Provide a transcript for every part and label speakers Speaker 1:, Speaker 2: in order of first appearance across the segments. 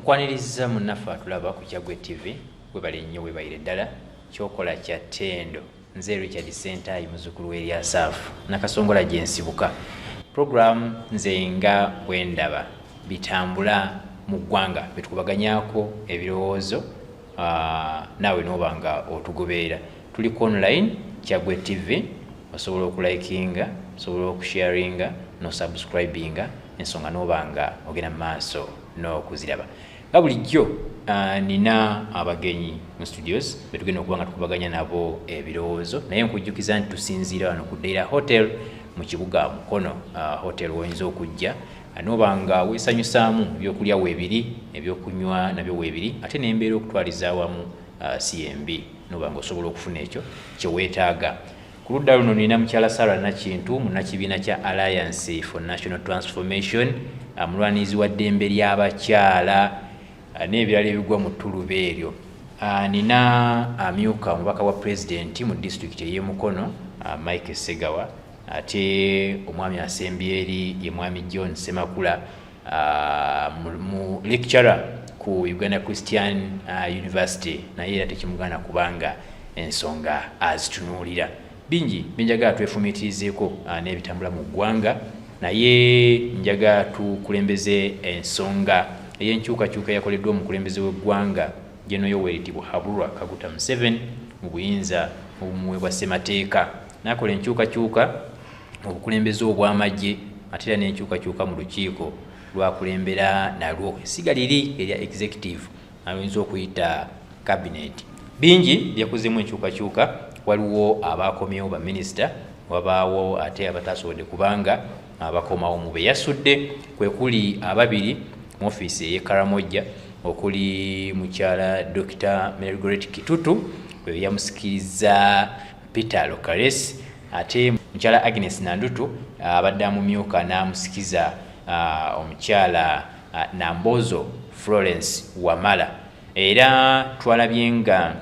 Speaker 1: Mukwaniriza munnafe atulaba ku Kyaggwe TV webale nnyo webayire ddala kyokola kya ttendo. Nze Richard Ssentaayi muzzukulu w'Eryasafu nakasongola gye nsibuka. Program Nze Nga Bwe Ndaba bitambula mu ggwanga betukubaganyako ebirowoozo naawe n'obanga otugoberera. Tuliko online Kyaggwe TV, osobola okulikinga, osobola okusharinga n'osubscribinga ensonga n'obanga ogenda mu maaso n'okuziraba. Nga bulijjo nina abagenyi mu studios betugenda okuba nga tukubaganya nabo ebirowoozo, naye nkujjukiza nti tusinziira wano ku Leero Hotel mu kibuga Mukono. Hotel woyinza okujja n'obanga weesanyusaamu ebyokulya weebiri, ebyokunywa nabyo weebiri, ate n'embeera okutwaliza awamu CMB n'obanga osobola okufuna ekyo kye weetaaga. Ku ludda luno nina mukyala Nakintu, munnakibiina kya Alliance for National Transformation, mulwanizi wa ddembe ly'abakyala n'ebirala ebigwa mu ttuluba eryo. Nina amyuka omubaka wa President mu district ey'e Mukono, Ssegawa, ate omwami asembye eri ye mwami John Semakula, mu lecturer ku Uganda Christian University, naye era tekimugana kubanga ensonga azitunuulira. Bingi njagala twefumiitirizeeko n'ebitambula mu ggwanga, naye njagala tukulembeze ensonga ey'enkyukakyuka yakoleddwa omukulembeze w'eggwanga General Yoweri Kaguta Museveni mu buyinza obumwe bwa ssemateeka. N'akola enkyukakyuka mu bukulembeze obw'amagye, ate era n'enkyukakyuka mu lukiiko lwakulembera nalwo essiga liri erya executive ayinza okuyita cabinet. Bingi byakozemu enkyukakyuka, waliwo abakomyewo ba Minisita, wabaawo ate abatasobodde kubanga abakomawo mu be yasudde, kwe kuli ababiri mu ofiisi ey'e Karamojja, okuli mukyala Dr. Margaret Kitutu kwe yamusikiriza Peter Lokares, ate mukyala Agnes Nandutu abadde omumyuka n'amusikiza omukyala Nambozo Florence Wamala. Era twalabye nga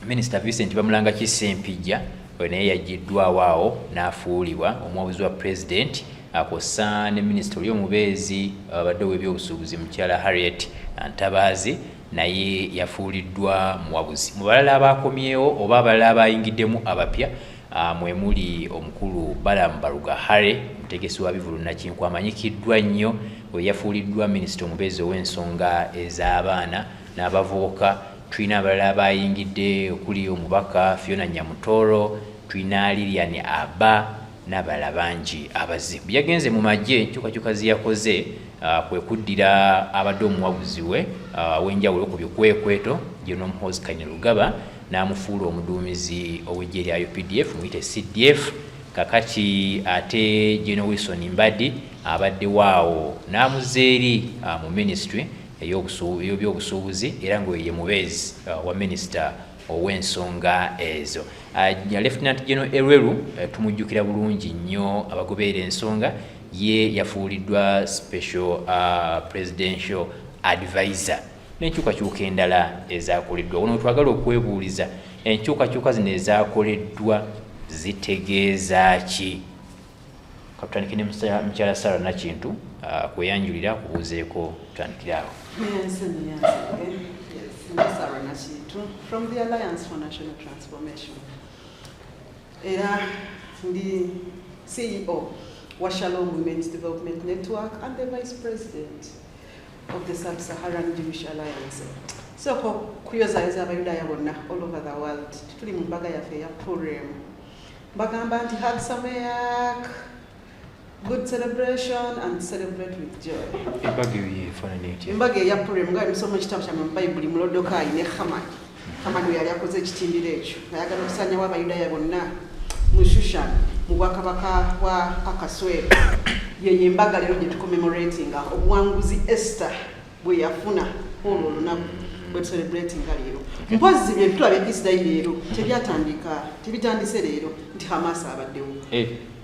Speaker 1: Minisita Vincent Bamulanga Kisempijja naye yagiddwawo awo n'afuulibwa omuwabuzi wa President, akosa ne Minisita oli omubeezi abadde w'ebyobusuubuzi mukyala Harriet Ntabaazi, naye yafuuliddwa muwabuzi. Mu balala abakomyewo oba abalala abayingiddemu abapya mwe muli omukulu Balaam Hare, mutegesi wa bivulu Nakinku amanyikiddwa nnyo, we yafuuliddwa Minisita omubeezi ow'ensonga ez'abaana n'abavubuka. Tulina abalala abayingidde okuli omubaka Fiona Nyamutoro, tulina Lilian Abba n'abalala bangi abazibu. Yagenze mu magye, enkyukakyuka ze yakoze kwe kuddira abadde omuwabuzi we w'enjawulo ku by'okwekweto General Muhoozi Kainerugaba n'amufuula omuduumizi ow'eggye lya UPDF muyite CDF. Kakati ate General Wilson Mbadi abadde waawo n'amuzza eri mu ministry ey'ebyobusuubuzi era ng'oye mubeezi wa Minisita ow'ensonga ezo. Lieutenant General Elweru tumujjukira bulungi nnyo abagoberera ensonga, ye yafuuliddwa special presidential advisor. N'enkyukakyuka endala ezaakoleddwa wano twagala okwebuuliza, enkyukakyuka zino ezaakoleddwa zitegeeza ki? Katutandike ne mukyala Nakintu kweyanjulira kubuuzeeko tutandikire awo.
Speaker 2: From the Alliance for National Transformation. Era the CEO wa Shalom Women's Development Network and the Vice President of the Sub-Saharan Jewish Alliance. So kuyozayiza abayudaaya bonna all over the world. Tuli mu mbaga yaffe ya Purim. Bagamba nti Hag Sameach, good celebration and celebrate with joy. Embaga ya Purim nga emisoma ekitabo kya mu Bayibuli mu Lodokayi ne Hamani. Hamani yali akoze ekitindiro ekyo. Ayagala okusanyawo abayudaaya bonna mu Shushan mu bwakabaka bwa Akaswero. Ye embaga leero gye tucommemoratinga obuwanguzi Esther bwe yafuna olwo olunaku bwe celebratinga leero. Mpozi bye tulabye Isirayiri leero tebitandise leero nti Hamas abaddewo.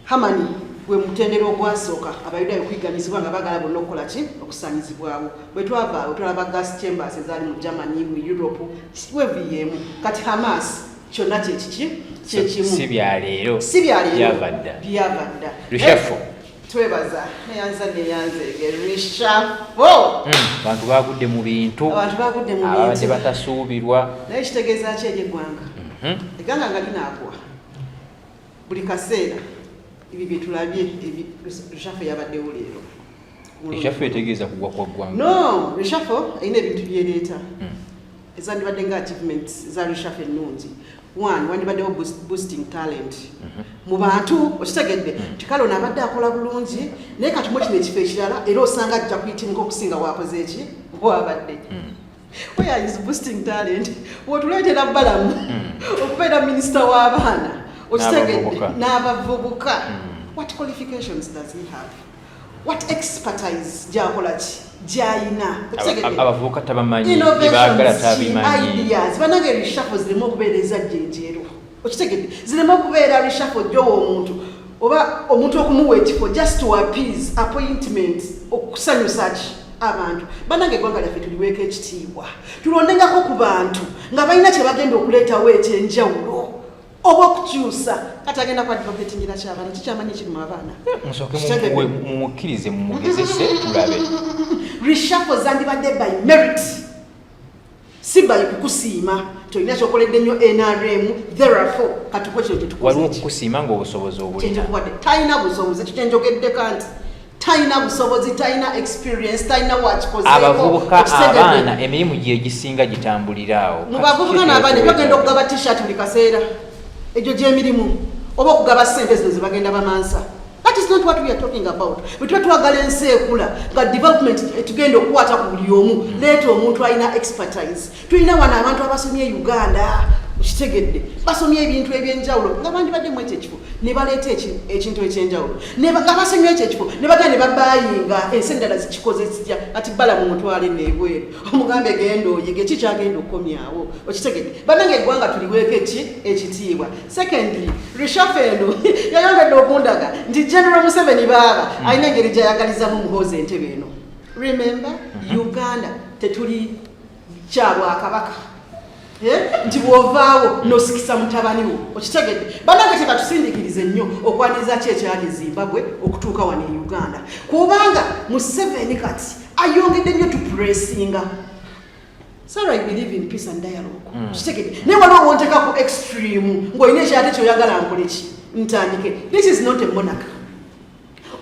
Speaker 2: Hamani gwe mutendera ogwasooka abayudaaya okuyiganyizibwa nga bagala bonna okukola ki? Okusanyizibwawo. Bwe twavaawo tulaba gas chambers ezaali mu Germany, mu Europe, weviyeemu. Kati Hamas kyonna kyekiki? Kyekimu.
Speaker 1: Si bya leero.
Speaker 2: Si bya leero.
Speaker 1: Byavadda.
Speaker 2: Byavadda.
Speaker 1: Lushafo.
Speaker 2: twebaza neyanze reshuffle
Speaker 1: bantu bagudde mu bintu abadde batasuubirwa
Speaker 2: naye kitegeeza ki eri eggwanga eggwanga nga linaakwa buli kaseera ebyo byetulabye reshuffle yabaddewo leero
Speaker 1: reshuffle etegeeza kugwa kwa ggwanga
Speaker 2: no reshuffle erina ebintu byereeta ezandibadde nga achievements za reshuffle ennungi one wandibaddewo boosting talent mu bantu okitegedde tikalo nabadde akola bulungi naye kati mu kino ekifo ekirala era osanga ajja kuyitimuka okusinga bwakoze eki bwabadde where is boosting talent wotuleetera Balaam okubeera minisita w'abaana okitegedde n'abavubuka what qualifications does he have what expertise gyakola ki gyayina
Speaker 1: abavubuka tabamanyi baagala tabimanyi
Speaker 2: ideas banange reshuffle zirimo okubeera ezajjenjeero okitegedde zirimo okubeera reshuffle gyowa omuntu oba omuntu okumuwa ekifo just to appease appointment okusanyusa ki abantu banange eggwanga lyaffe tuliweeka ekitiibwa tulondengako ku bantu nga balina kye bagenda okuleetawo ekyenjawulo oba okukyusa kati agenda ku advocate ngira ky'abaana kikyamanyi ekiri mu abaana
Speaker 1: musooke mumukkirize mumugezese tulabe
Speaker 2: reshuffle zandibadde by merit si by kukusiima tolina kyokoledde nnyo NRM therefore katuko kino
Speaker 1: waliwo okukusiima ng'obusobozi obulina
Speaker 2: talina busobozi kikyenjogedde kanti talina busobozi talina experience talina wakikozeeko
Speaker 1: abavubuka abaana emirimu gye gisinga gitambuliraawo
Speaker 2: mu bavubuka n'abaana bagenda okugaba t-shirt buli kaseera egyo gy'emirimu oba okugaba ssente zino ze bagenda bamansa. That is not what we are talking about. We tuba twagala ensi ekula nga development tugenda okukwata ku buli omu leeta omuntu alina expertise. Tulina wano abantu abasomye Uganda ukitegedde basomye ebintu ebyenjawulo nga bandi badde mu ekyo ne baleeta ekintu ekyenjawulo ne basomye ekyo ne bagenda ne babayinga ensi endala zikikoze zijja ati Balaam mutwale neebweru omugambe genda oyige kikyagenda okukomyawo okitegedde bannange eggwanga tuliweeka ekitiibwa. Secondly, reshuffle eno yayongedde okundaga nti General Museveni baaba alina engeri gyayagalizamu muhoozi entebe eno. Remember, Uganda tetuli kyabwakabaka nti bw'ovaawo n'osikisa mutabani wo okitegedde bannange tekatusindiikirize nnyo okwaniriza ki ekyali Zimbabwe okutuuka wano e Uganda kubanga Museveni kati ayongedde nnyo tupuresinga. So I believe in peace and dialogue. Okitegedde naye waliwo wonteka ku extreme ng'olina ekyate kyoyagala nkole ki ntandike. This is not a monarch.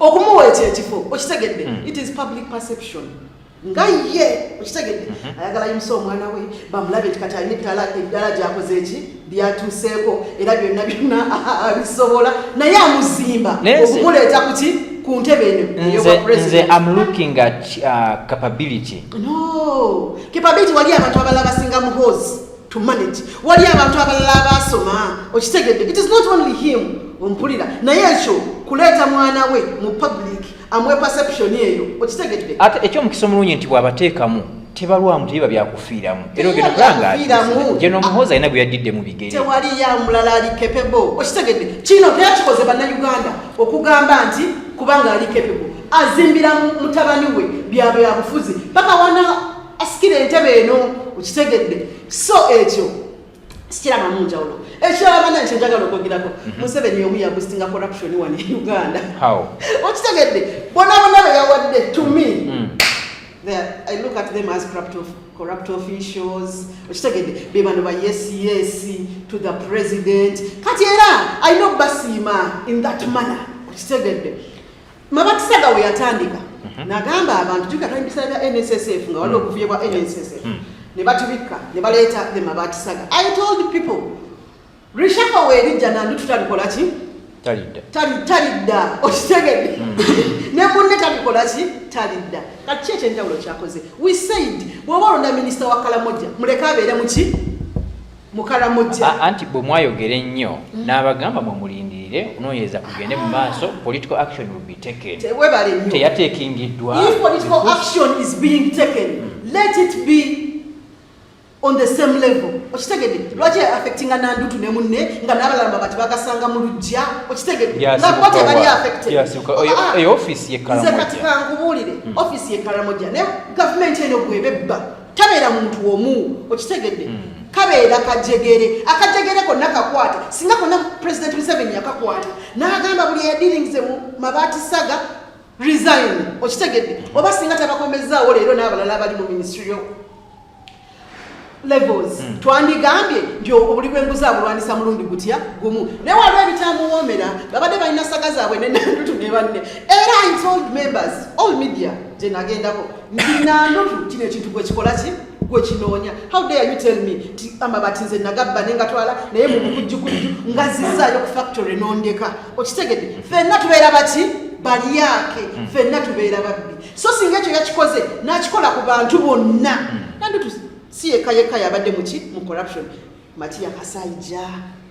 Speaker 2: Okumuwa ekyo okitegedde it is public perception. Nga ye okitegedde ayagala yimusa omwana we bamulabe kati alina eddala gyakoze eki byatuuseeko era byonna abisobola naye amuzimba okumuleeta kuki ku ntebe eno.
Speaker 1: Nze I'm looking at capability.
Speaker 2: No, capability wali abantu abalala basinga muhoozi to manage. Wali abantu abalala abasoma okitegedde it is not only him ompulira naye ekyo kuleeta mwana we mu public amwe perception eyo okitegedde
Speaker 1: ate ekyo mukisa omulungi nti bw'abateekamu tebalwamu teba byakufiiramu era ogenda kulanga General Muhoozi alina gwe yaddidde mu bigere
Speaker 2: tewali ya mulala ali capable okitegedde kino teyakikoze bannayuganda okugamba nti kubanga ali capable azimbira mutabani we bya bufuzi paka wana asikira entebe eno okitegedde so ekyo sikiraba mu njawulo ekyabana ekyenjagala okwogirako Museveni omu yaboostinga corruption wano e Uganda.
Speaker 1: How?
Speaker 2: Okitegedde bonna be yawadde to me I look at them as corrupt officials okitegedde be bano ba yes to the president kati era I know basiima in that manner okitegedde Mabati Ssegawa yatandika nagamba abantu tukatandikisa bya NSSF nga waliwo okuvuye bwa NSSF ne batubika ne baleeta the Mabati Saga. I told people reshuffle weerijja nandu tutalikola ki talidda okitegedde ne munne talikola ki talidda kati ekyenjawulo kyakoze we said bw'oba olonda minisita wa Kalamojja muleke abeere muki mu Kalamojja
Speaker 1: anti bwe mwayogera ennyo n'abagamba mwemulindirire onoonyereza kugende mu maaso political action will be taken
Speaker 2: tewebale nnyo
Speaker 1: teyateekingiddwa
Speaker 2: if political action is being taken let it be on the same level okitegedde lwaki affectinga nandutu ne munne nga n'abalala bati bagasanga mu lujja okitegedde nga kote bali affected
Speaker 1: eyo office ye Kalamojja
Speaker 2: nze kati kankubuulire office ye Kalamojja ne government eno bwebebba tabeera muntu omu okitegedde kabeera akajegere konna kakwate singa konna President Museveni yakakwata n'agamba buli dealings mu Mabati Saga resign okitegedde oba singa tabakomezaawo leero n'abalala abali mu ministerial levels twandigambye nti obuli bw'enguzi abulwanisa mulundi gutya gumu naye waliwo ebitamuwoomera babadde balina saga zaabwe nenandutu ne banne era I told members all media gye nagendako nti nandutu kino ekintu gwe kikola ki gwe kinoonya how dare you tell me ti amabati nze nagabba ne ngatwala naye mu bukujjukujju nga zizzaayo ku factory nondeka okitegedde ffenna tubeera bati bali yake ffenna tubeera babbi so singa ekyo yakikoze n'akikola ku bantu bonna nandutu si yekka yabadde muki mu corruption Matiya Kasaija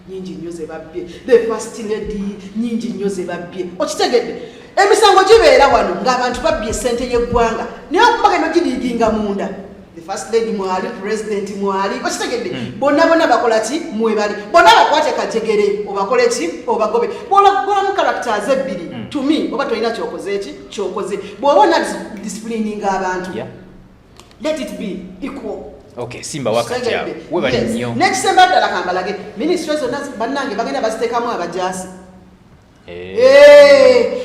Speaker 2: nyingi nnyo ze babbye the first lady nyingi nnyo ze babbye okitegedde emisango gibeera wano ng'abantu babbye ssente y'eggwanga naye okubaga eno giriiginga munda the first lady mwali president mwali okitegedde bonna bakola ki mwebali bonna bakwate kajegere obakole ki obagobe bw'olagulamu characters ebbiri to me oba tolina kyokoze ki kyokoze bw'oba ona disciplining abantu let it be equal.
Speaker 1: Okay, simba wakati yao. Webali nnyo.
Speaker 2: Next semba ddala kambalage. Ministry zonna bannange bagenda baziteekamu abajasi.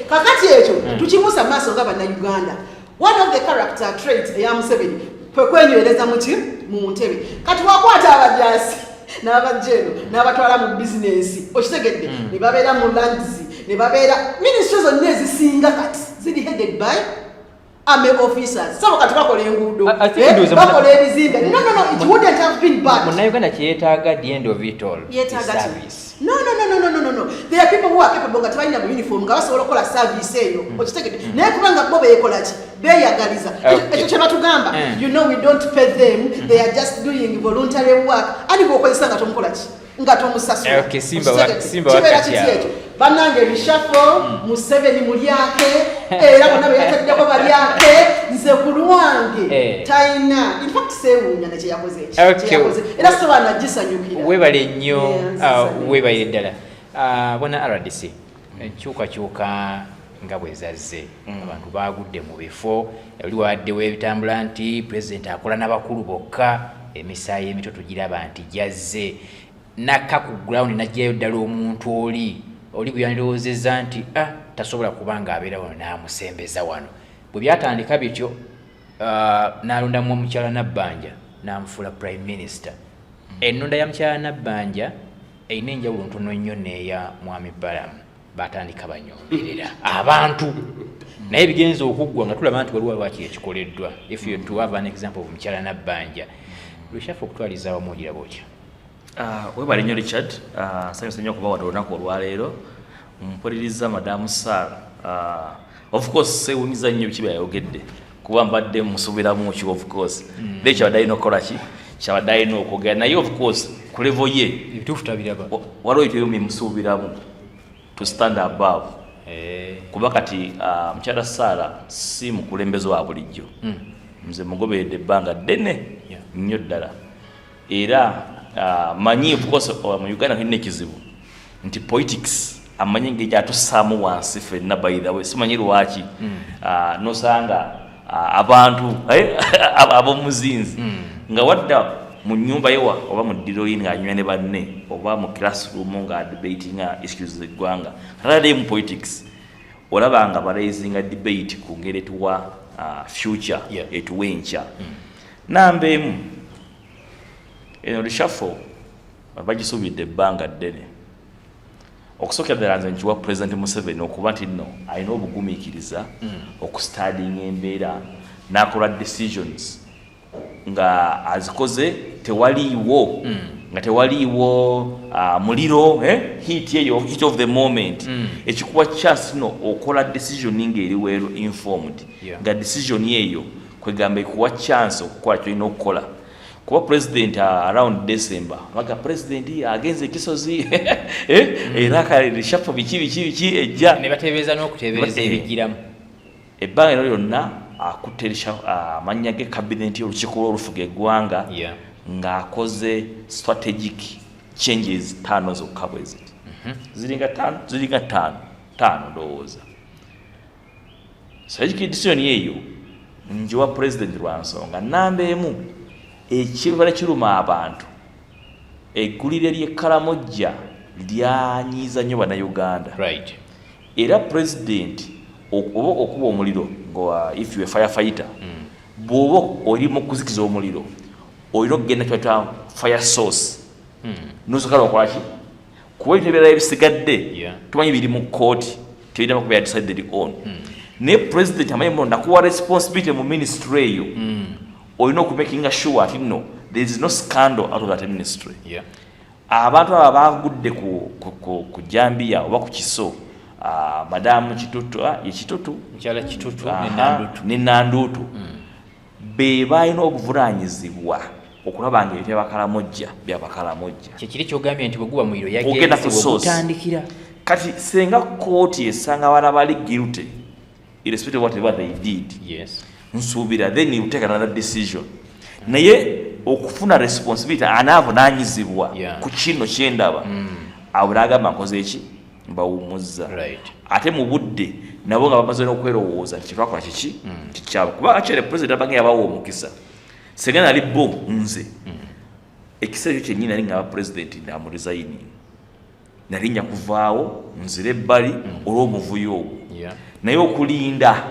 Speaker 2: Kakati ekyo tukimusa maaso nga bannayuganda. One of the character traits eya Museveni kwe kwenywereza mu ntebe. Kati wakwata abajasi n'abajeno n'abatwala mu bizinesi okitegedde ne babeera mu lands ne babeera ministry zonna ezisinga kati ziri headed by army officers. Some kati bakola enguudo bakola ebizimbe. No, it wouldn't have been bad.
Speaker 1: Munnayuganda kyetaaga the end of it all service.
Speaker 2: No. There are people who are capable nga tebalina mu uniform nga basobola okukola service eyo okitegedde naye kubanga bo beekola ki beeyagaliza ekyo kye batugamba you know we don't pay them they are just doing voluntary work ani bw'okozesa nga tomukola ki nga tomusasula kibeera kiti ekyo bannange rishafo Museveni mulyake era bonna beyataddeko balyake nze ku lwange talina in fact seewuunya nekye yakoze era sobaana gisanyukira
Speaker 1: webale nnyo webaire ddala bona RDC enkyukakyuka nga bwezazze abantu bagudde mu bifo oli waddewo ebitambula nti president akola n'abakulu bokka emisaayi emito tugiraba nti jazze nakka ku ground najjayo ddala omuntu oli byandiroozezza nti tasobola kubanga abeerawo n'amusembeza wano bwe byatandika bityo n'alondamu omukyala Nabbanja n'amufuula prime minister ennonda ya mukyala Nabbanja erina enjawulo ntono nnyo n'eya mwami Balaam batandika banyomberera abantu naye bigenza okuggwa nga tulaba nti waliwo lwaki ekikoleddwa if you to have an example of mukyala Nabbanja lwekyafa okutwaliza awamu ogiraba otya.
Speaker 3: Webale nnyo Richard nsanyuse nnyo okuba wano olunaku olwaleero mpuliriza madamu Sarah of course seewunyiza nnyo biki byayogedde kuba mbadde musuubiramu ki of course naye kyabadde alina okukola ki kyabadde alina okwogera naye of course ku level ye
Speaker 1: ebituufu tabiraba
Speaker 3: waliwo ebyo bimusuubiramu to stand above kuba kati mukyala Sarah si mukulembeze wa bulijjo nze mugoberedde ebbanga ddene nnyo ddala era manyi of course mu Uganda tulina ekizibu nti politics amanyi engeri gyatussaamu wansi ffenna by the way simanyi lwaki nosanga abantu ab'omuzinzi nga wadda mu nnyumba yewa oba mu ddiro yi ng'anywa ne banne oba mu classroom nga debatinga issues z'eggwanga atadde mu politics olabanga baraisinga debate ku ngeri etuwa future etuwa enkya namba emu eno lishafo bagisuubidde ebbanga ddene okusookera ddala nze nkiwa President Museveni okuba nti nno alina obugumiikiriza okustadinga embeera n'akola decisions nga azikoze tewaliiwo nga tewaliiwo muliro heat eyo heat of the moment ekikuwa chance no okola decision ng'eri well informed nga decision eyo kwegamba ekuwa chance okukola kyolina okukola kuba president around December baga president agenze kisozi era kale shapo biki ejja
Speaker 1: ne batebeeza n'okutebereza ebigiramu
Speaker 3: ebbanga lino lyonna akuteresha amanya ge cabinet y'olukiiko olufuga eggwanga ng'akoze strategic changes 5 zokka bwezi ziringa 5 ndowooza strategic decision yeyo njiwa president lwansonga namba emu ekibala kiruma abantu eggulire ly'ekkalamojja lyanyiiza nnyo bannayuganda
Speaker 1: right.
Speaker 3: Era president okuba omuliro ngo if you a firefighter bw'oba oli mu kuzikiza omuliro olina okugenda kyatwa fire source nosokala okola ki kuba ebintu ebirala ebisigadde tumanyi biri mu kooti tebirina kuba decided on naye president amanyi muno nakuwa responsibility mu ministry eyo olina okumakinga sure ati no there is no scandal out of that ministry. Abantu aba bagudde ku Jambiya oba ku Kiso madamu Kitutu Kitutu
Speaker 1: Mchala Kitutu
Speaker 3: ne Nandutu be balina obuvunanyizibwa okulaba nga ebyo byabakalamojja
Speaker 1: kikiri kyogambye nti bweguba muliro yagenze okutandikira
Speaker 3: kati senga kooti esanga wala bali guilty irrespective of what they did. Nsuubira then you take another decision naye okufuna responsibility anaavunanyizibwa ku kino kyendaba awulagamba nkoze eki mbawumuzza ate mu budde nabo nga bamaze n'okwerowooza nti twakola kiki kikyabo kuba akyere president abange yabawa omukisa senga nali bo nze ekiseera ekyo kyennyini nali ngaba president ndamuresigning nali nja kuvaawo nzire ebbali olw'omuvuyo ogwo naye okulinda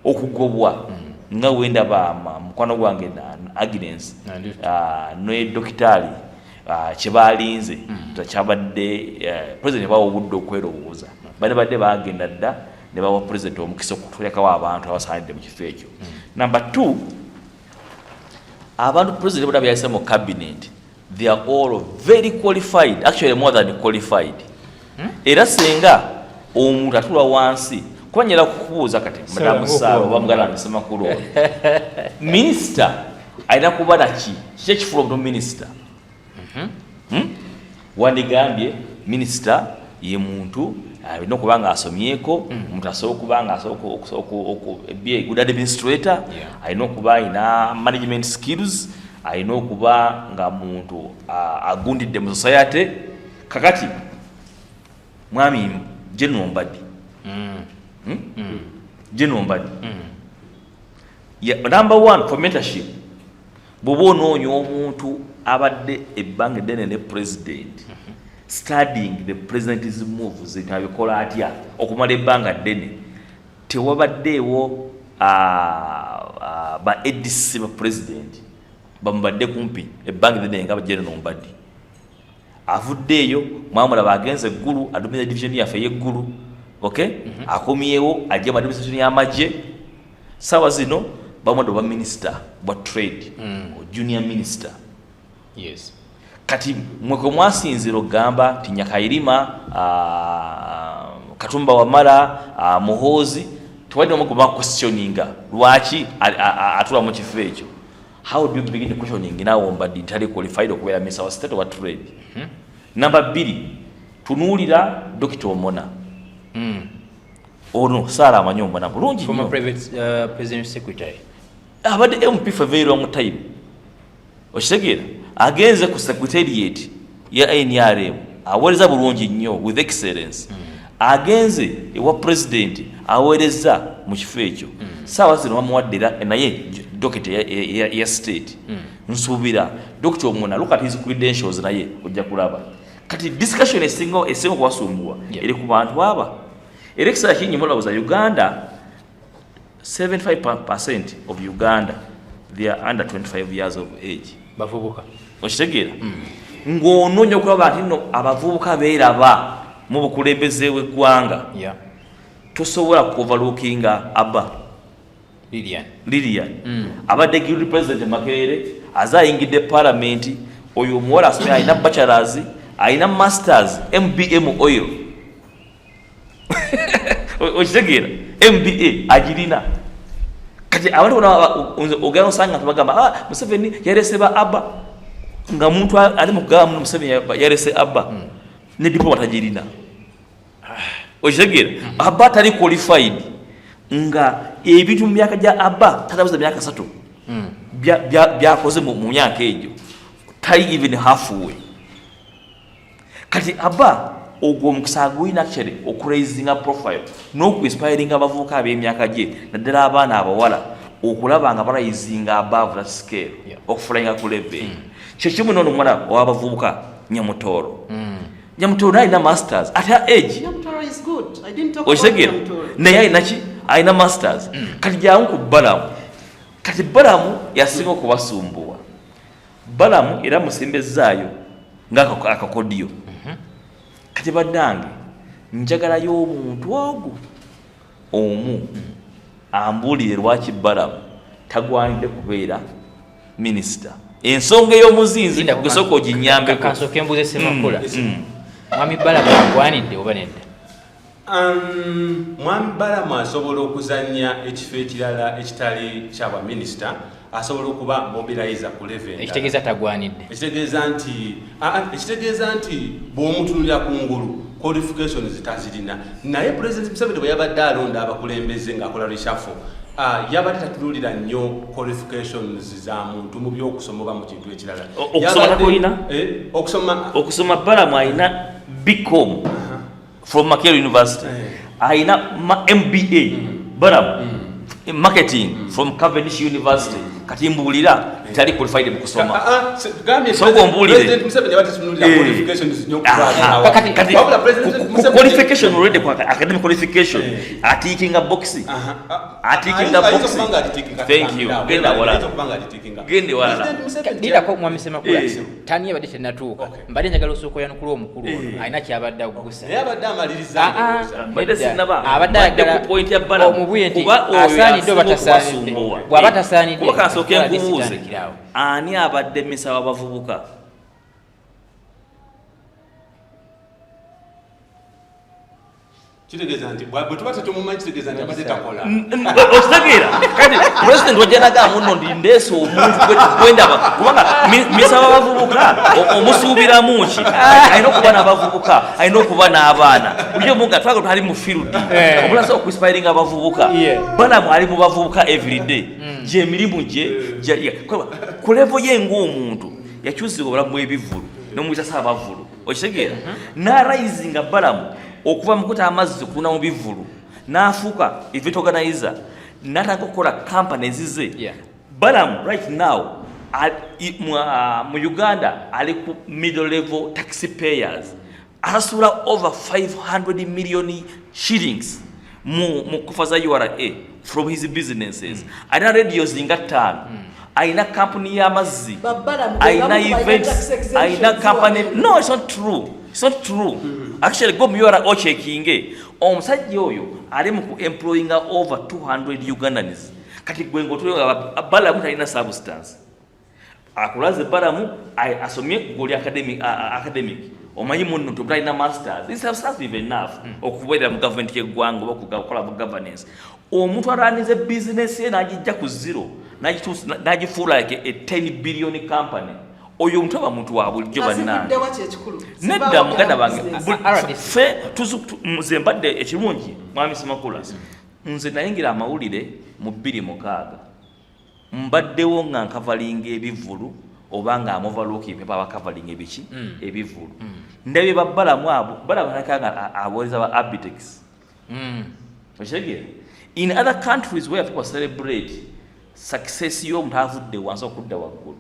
Speaker 3: okugobwa nga wendaba mukwano gwange Agnes ne dokitali kyebalinze kyabadde president bawo obudde okwerowooza badde bagenda dda ne bawa president omukisa okutulekawo abantu abasaanidde mu kifo ekyo. Number 2, abantu president bonna byayise mu cabinet they are all very qualified, actually more than qualified. Era senga omuntu atula wansi kwanyera kukubuuza kati madamu Saro bamugala Nsemakula Minister aina kuba naki kiki from minister wandigambye minister ye muntu alina okuba nga asomyeko omuntu asobola okuba nga be a good administrator alina okuba alina management skills alina okuba nga muntu agundidde mu society kakati mwami General Mbadi General Mbadi number 1 for mentorship bwoba onoonya omuntu abadde ebbanga eddene ne president studying the president's moves abikola atya okumala ebbanga ddene tewabaddeewo ba ADC ba president bamubadde kumpi ebbanga eddene nga General Mbadi avuddeeyo mwamulaba agenze eggulu adumira division yaffe y'eggulu akomyewo ajja mu administration y'amagye sawa zino bamwadde oba minister bwa trade junior minister kati mweko mwasinzira okugamba nti Nyakairima Katumba Wamala Muhoozi tuwadde omugoma questioninga lwaki atula mu kifo ekyo. How do you begin to questioning nawo Mbadi ntali qualified okubeera minister wa state wa trade? Number 2, tunuulira Dr. Omona ono Sara amanyi Omona bulungi
Speaker 1: former president secretary
Speaker 3: abadde MP for very long time okitegeera agenze ku secretariat ya NRM aweereza bulungi nnyo with excellence agenze ewa president aweereza mu kifo ekyo saawa zino bamuwaddira naye dokita ya state nsuubira Dr. Omona look at his credentials naye ojja kulaba kati discussion esinga kuwasumbua eri ku bantu aba era ekiseera kingi mulowooza Uganda 75% of Uganda they are under 25 years of age
Speaker 1: bavubuka
Speaker 3: okitegeera ng'onoonya okulaba nti nno abavubuka beeraba mu bukulembeze bw'eggwanga tosobola kuoverlookinga Abba Lilian abadde guild president Makerere azayingidde parliament oyo omuwala asomye alina bachelors alina masters MBM oil okitegeera MBA agirina kati abantu ogenda osanga tubagamba Museveni yareseba Abba nga muntu ali mu kugamba Museveni yarese Abba ne diploma tagirina okitegeera Abba tali qualified nga ebintu mu myaka gya Abba tatabuza myaka 3 byakoze mu myaka egyo tali even halfway kati Abba ogwo omukisa gwina actually okuraisinga profile n'okuinspiringa abavubuka ab'emyaka gye naddala abaana abawala okulaba nga baraisinga above that scale okufulayinga ku level kyekimu n'omwana ow'abavubuka Nyamutooro Nyamutooro alina masters at her age okitegeera naye alina ki aina masters kati jangu ku Balaam kati Balaam yasinga okubasumbuwa Balaam era musembezaayo ng'akakodyo kati baddange njagalayo omuntu ogwo omu ambuulire lwaki Balaam tagwanidde kubeera minisita ensonga ey'omuzinzi gusooka oginyambeko
Speaker 1: kansooke mbuuze Semakula mwami Balaam agwanidde oba nedda
Speaker 4: mwami Balaam asobola okuzannya ekifo ekirala ekitali kyabwa minisita asobola okuba mobilizer ku level
Speaker 1: ekitegeeza tagwanidde
Speaker 4: ekitegeeza nti bw'omutunulira ku ngulu qualifications zitazirina naye President Museveni bwe yabadde alonda abakulembeze ng'akola reshuffle yabadde tatunulira nnyo qualifications za muntu mu by'okusoma oba mu kintu ekirala
Speaker 3: okusoma Balaam ayina BCom from Makerere University ayina MBA Balaam marketing from Cavendish University kati mbuulira tali qualified mu kusoma soko mbuulire
Speaker 4: President Museveni yabadde tatunulira qualifications nnyo
Speaker 3: kati qualification already kwa academic qualification atikinga boxi thank you gende wala
Speaker 1: dira ko mwami Semakula tani yabadde tenatuuka mbadde njagala osooka yanukula omukulu ono alina kyabadde agugusa
Speaker 4: yabadde amaliriza
Speaker 1: abadde ayagala
Speaker 3: point ya Balaam
Speaker 1: omubuye nti asaanidde oba tasaanidde bw'aba tasaanidde
Speaker 3: kuba kansooke nkubuuze ani abadde mmisa w'abavubuka
Speaker 4: kitegeeza nti bwe tuba tetumumanyi kitegeeza nti abadde takola
Speaker 3: okitegeera kati President wajjanaga muno ndi ndeesa omuntu gwendaba kubanga mmisa w'abavubuka omusuubiramu ki alina okuba n'abavubuka alina okuba n'abaana bulijjo munga twaga tali mu field omulasa okuinspiringa abavubuka Balaam ali mu bavubuka everyday gy'emirimu gye ku levo ye ng'omuntu yakyusibwa obulamu bw'ebivulu n'omuyisa Ssaabavulu okitegeera n'arayizinga Balaam okuva mukuta amazzi okuna mu bivulu n'afuuka event organizer n'atandika okukola companies ze Balaam right now mu Uganda ali ku middle level taxpayers asasula over 500 million shillings mu kufa za URA from his businesses alina radios nga 5 alina company y'amazzi alina events alina company no it's not true actually go muyora ochekinge omusajja oyo ali mu employing over 200 Ugandans kati gwengo tuyo Balaam talina substance akulaze Balaam asomye goli academic omanyi munno tutalina masters this substance even enough okubeera mu government y'eggwanga oba okukola mu governance omuntu aranize business ye n'agijja ku zero n'agifuula like a 10 billion company oyo omuntu aba muntu wa bulijjo bannange nedda muganda bange ffe nze mbadde ekirungi mwami Semakula nze nayingira amawulire mu 2006 mbaddewo nga nkavalinga ebivulu oba nga amovalooking pepa abakavalinga ebiki ebivulu ndabye ba Balaam abo Balaam nakanga aboleza ba Abitex okitegeera in other countries where people celebrate success y'omuntu avudde wansi okudda waggulu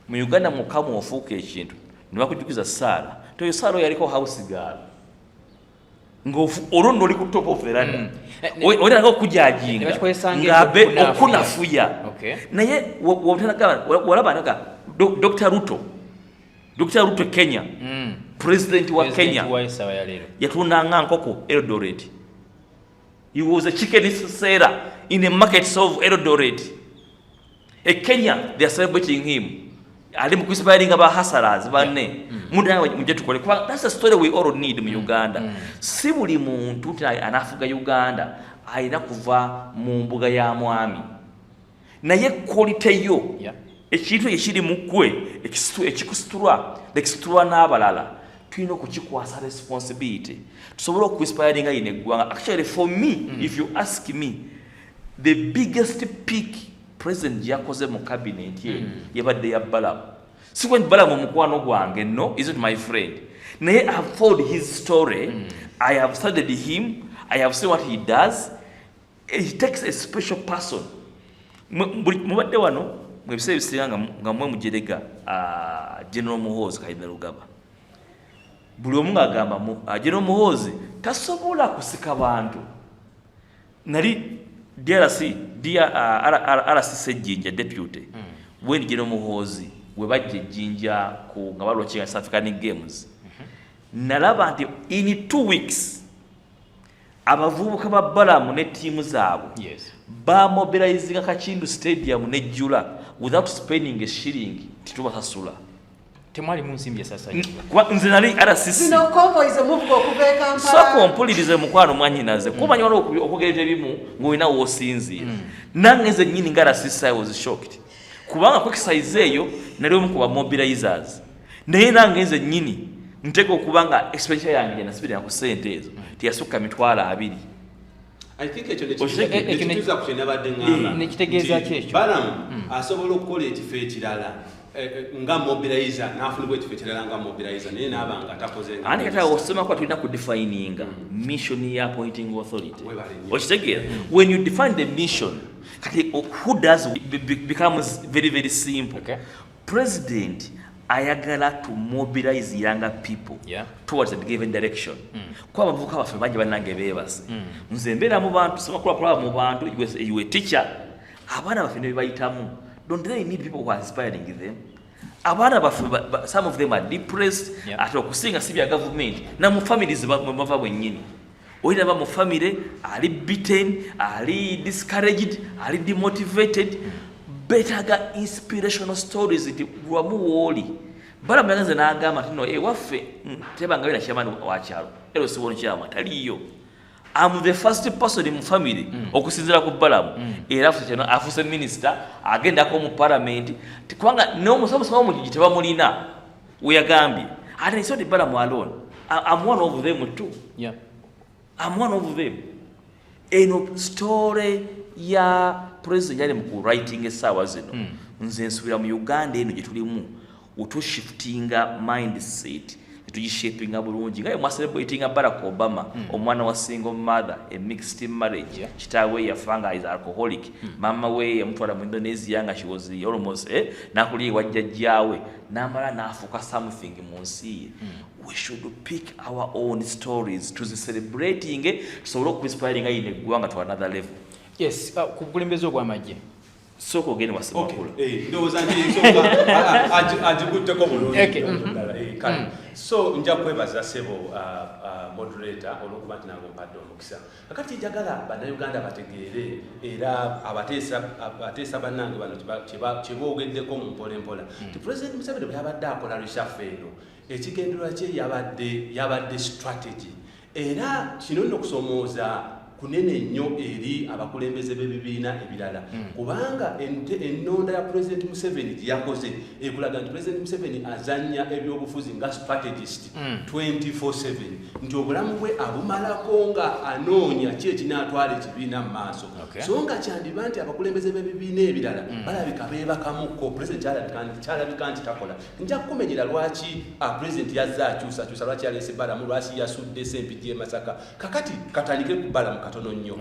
Speaker 3: mu Uganda mukamu ofuuka ekintu ne bakujukiza Saara toyo Saara yaliko house girl olwo oli ku top of the ladder oyinza okujajinga ng'abe okunafuya naye walaba Dr. Ruto Kenya president wa Kenya yatundanga nkoko Eldoret. He was a chicken seller in the markets of Eldoret. A Kenya, they are celebrating him. Ali mukuinspiring aba hustlers banne. Muje tukole. That's the story we all need in Uganda. Si buli muntu anafuga Uganda ayina kuva mu mbuga ya mwami. Naye quality yo ekintu ekiri mukwe ekikusiturwa n'abalala tulina okukikwasa responsibility tusobola okuinspiring ine eggwanga. Actually for me, if you ask me, the biggest peak president yakoze mu cabinet ye yabadde ya Balaam. Si when Balaam omukwano gwange, no, isn't my friend. Naye I have followed his story. I have studied him. I have seen what he does. He takes a special person. Mubadde wano mwebise bisinga nga mwe mujerega General Muhoozi Kayinza Lugaba. Buli omu agamba General Muhoozi tasobola kusika bantu. Nali RC Sejjinja deputy when General Muhoozi we bajja ejjinja ku nga balwaki South African Games nalaba nti in 2 weeks abavubuka ba Balaam ne tiimu zaabwe bamobilizinga Kakindu Stadium nejjula without spending a shilling titubasasula
Speaker 1: temwali munsimbye sasa
Speaker 3: nze nali RCC
Speaker 2: sino convoys omuvuga okuva e Kampala
Speaker 3: soko mpulirize mukwano mwanyinaze kumanyi wano okugerera ebimu ng'olina w'osinziira nange nze nnyini nga RCC I was shocked kubanga ku exercise eyo nali omu ku bamobilizers naye nange nze nnyini nteka okubanga expenditure yange gye nasibirira ku ssente ezo teyasukka $20,000
Speaker 4: I think ekyo nekituuza ku kye nabadde ngamba
Speaker 1: nekitegeeza kyekyo
Speaker 4: Balaam asobola okukola ekifo ekirala nga mobilizer nafunibwa ekifo ekirala nga mobilizer naye naabanga takoze
Speaker 3: andi kati osoma kwa tulina kudefininga mission ya appointing authority okitegeera when you define the mission kati who does becomes very very simple president ayagala to mobilize younger people towards a given direction kwa bavuka bafe bajja banange bebase nze mbeera mu bantu Semakula mu bantu you a teacher abaana bafe ne bayitamu don't they need people who are inspiring them abaana bafe some of them are depressed ate okusinga si bya government na mu families bava bwennyini oyina ba mu family ali beaten ali discouraged ali demotivated betaga inspirational stories iti lwamu woli Balaam yaganze n'agamba nti no ewaffe tebanga bina kyamani wa kyalo ero siwono kyama taliyo I'm the first person in family okusinzira ku Balaam era afuse Minisita agendako mu parliament kubanga n'omusomesa w'omugigi tebamulina weyagambye ate it's not Balaam alone I'm one of them too I'm one of them eno story ya president yali mu writing essaawa zino nze nsubira mu Uganda eno gye tulimu utushiftinga mindset tujishapinga bulungi ngaye mwacelebratinga Barack Obama omwana wa single mother a mixed marriage kitaawe yafanga is alcoholic mama we yamutwala mu Indonesia nga she was almost nakuli wajjajjawe namala nafuka something mu nsi we should pick our own stories to celebrating so lo inspiring in eggwanga to another level
Speaker 1: ku bukulembeze obw'amagye
Speaker 3: soko gene wa Semakula
Speaker 4: ndowooza nti ensonga agikutteko bulungi so nja kwebaza sebo moderator olwokuba nti nange mpadde omukisa kakati njagala bannayuganda bategeere era abateesa bannange bano kyeboogeddeko mu mpolampola ti President Museveni bwe yabadde akola reshuffle eno ekigendererwa kye yabadde strategy era kino nno kusomooza kunene nnyo eri abakulembeze b'ebibiina ebirala kubanga ennonda ya President Museveni yakoze ekulaga nti President Museveni azannya ebyobufuzi nga strategist 24/7 nti obulamu bwe abumalako nga anoonya ki ekinaatwala ekibiina mu maaso so nga kyandiba nti abakulembeze b'ebibiina ebirala balabika beebakamuko President kyalabika nti takola nja kukumenyera lwaki President yazza akyusakyusa lwaki yaleese Balaam lwaki yasudde Ssempijja e Masaka kakati katandike ku Balaam katono nnyo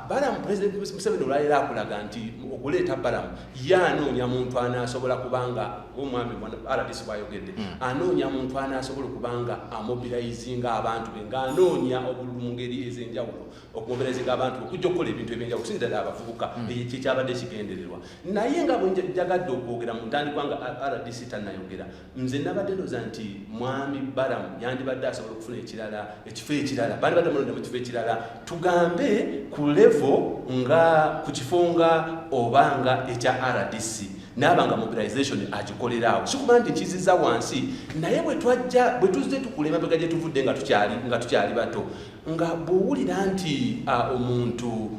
Speaker 4: Balaam President Museveni olwaliro akulaga nti okuleeta Balaam yanoonya muntu anaasobola kubanga omwami RDC bwayogedde anoonya muntu anaasobola okubanga amobilizinga abantu be ng'anoonya obululu mu ngeri ez'enjawulo okumobilizinga abantu okujja okukola ebintu ebyenjawulo okusinza ddala abavubuka kyekyabadde kigendererwa naye nga bwe njagadde okwogera mu ntandikwa nga RDC tannayogera nze nabadde ndowooza nti mwami Balaam yandibadde asobola okufuna ekifo ekirala bandibadde mulonda mu kifo ekirala tugambe ku level nga ku kifo nga obanga ekya RDC n'abanga mobilization agikolerawo sikuba nti nkiziza wansi naye bwe tuzze tukulema bega gye tuvudde nga tukyali bato nga bw'owulira nti omuntu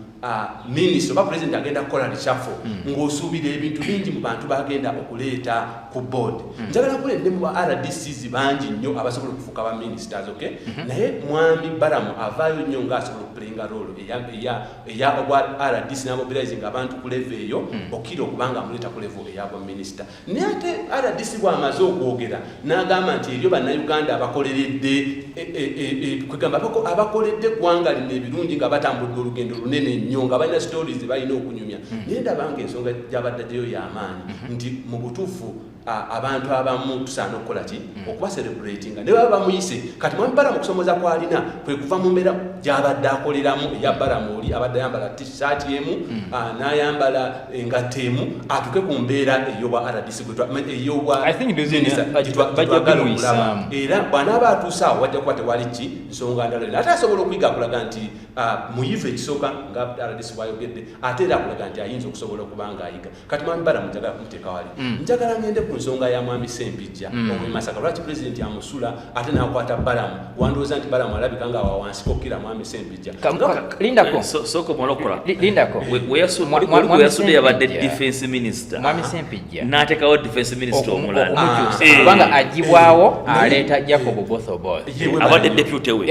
Speaker 4: Minisita oba President agenda kukola reshuffle ng'osuubira ebintu bingi mu bantu bagenda okuleeta ku board njagala kulende mu RDCs bangi nnyo abasobola okufuuka ba ministers naye mwami Balaam avaayo nnyo ng'asobola okuplayinga role eya obwa RDC n'amobilizing abantu ku level eyo okira okubanga amuleeta ku level eyabwa minisita naye ate RDC bw'amaze okwogera n'agamba nti eryo bannayuganda abakoleredde kwegamba abakoledde eggwanga lino ebirungi nga batambudde olugendo lunene nnyo nga balina stories balina okunyumya naye ndabanga ensonga gy'abaddeyo y'amaanyi nti mu butuufu abantu abamu tusaana okukola ki okuba celebratinga ne baba bamuyise kati Mwami Balaam okusomoza kwalina kwe kuva mu mbeera gy'abadde akoleramu eya Balaam oli abadde ayambala t-shirt emu n'ayambala engatto emu atuke ku mbeera ey'obwa RDC ey'obwa era bw'anaaba atuuse awo wajja kuba tewali ki nsonga ndala ate asobola okuyiga akulaga nti muyivu ekisooka nga RDC bwayogedde ate era akulaga nti ayinza okusobola okuba nga ayiga kati Mwami Balaam njagala kumuteeka wali njagala ngende ku nsonga ya Mwami Ssempijja Masaka lwaki President amusula ate n'akwata Balaam wandowooza nti Balaam alabika nga wansi kokkira Mwami Ssempijja
Speaker 1: lindako
Speaker 3: soko mwalokora
Speaker 1: lindako
Speaker 3: weyasudde yabadde defense minister
Speaker 1: Mwami Ssempijja
Speaker 3: n'ateekawo defense minister omulala
Speaker 1: kubanga agibwawo aleeta Jacob Bothobo
Speaker 3: abadde deputy we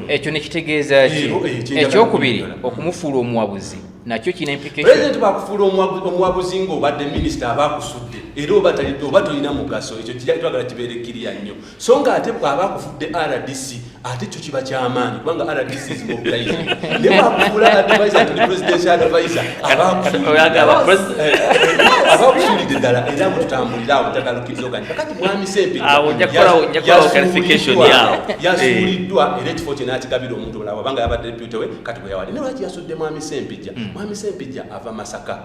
Speaker 1: ekyo nekitegeeza ekyokubiri okumufuula omuwabuzi nakyo kina implication
Speaker 4: President bakufuula omuwabuzi ng'obadde minister abakusudde era oba tolina mugaso ekyo twagala kibeere kiriya nnyo so nga ate bw'aba akufudde RDC ate kyo kiba kyamaanyi kubanga RDC is mobilized ne bakufuula advisor to the presidential advisor abakusuulidde ddala era mututambulira awo tagalukiriza ogani kakati Mwami Ssempijja yasuuliddwa era ekifo kye n'akigabira omuntu mulala wabanga yabadde deputy we kati bwe yawali ne lwaki yasudde Mwami Ssempijja Mwami Ssempijja ava Masaka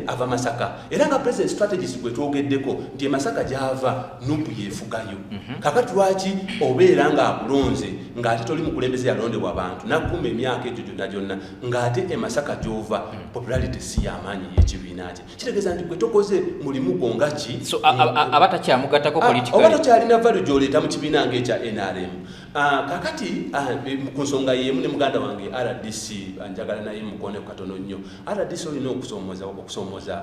Speaker 4: ava Masaka era nga president strategist gwe twogeddeko nti Masaka gy'ava nupu yeefugayo kakati lwaki obeera ng'akulonze ng'ate toli mukulembeze yalondebwa abantu nakuma emyaka egyo gyonna ng'ate Masaka gy'ova popularity si y'amaanyi y'ekibiina kye kitegeeza nti gwe tokoze mulimu gwonga ki
Speaker 1: so abatakyamugattako politically
Speaker 4: oba tokyalina value gy'oleeta mu kibiina ng'ekya NRM kakati ku nsonga y'emu ne muganda wange RDC njagala naye mukone katono nnyo RDC olina okusoomoza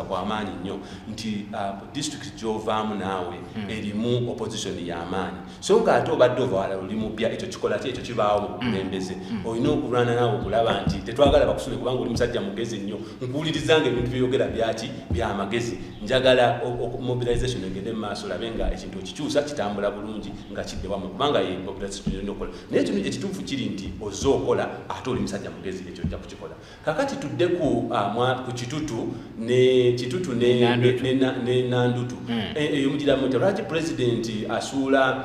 Speaker 4: kw'amaanyi nnyo nti district gy'ovaamu naawe erimu opposition y'amaanyi so ng'ate obadde ova wala oli mupya ekyo kikola ki ekyo kibaawo mu kulembeze olina okulwana naawe okulaba nti tetwagala bakusule kubanga oli musajja mugezi nnyo nkuwulirizanga ebintu byeyogera byaki byamagezi njagala mobilization egende mu maaso labe nga ekintu okikyusa kitambula bulungi nga kidde wamu kubanga ye mobilization olina okukola naye kino ekituufu kiri nti ozze okola ate oli musajja mugezi ekyo ojja kukikola kakati tudde ku kitutu ne nandutu eyo mugiramu nti lwaki president asuula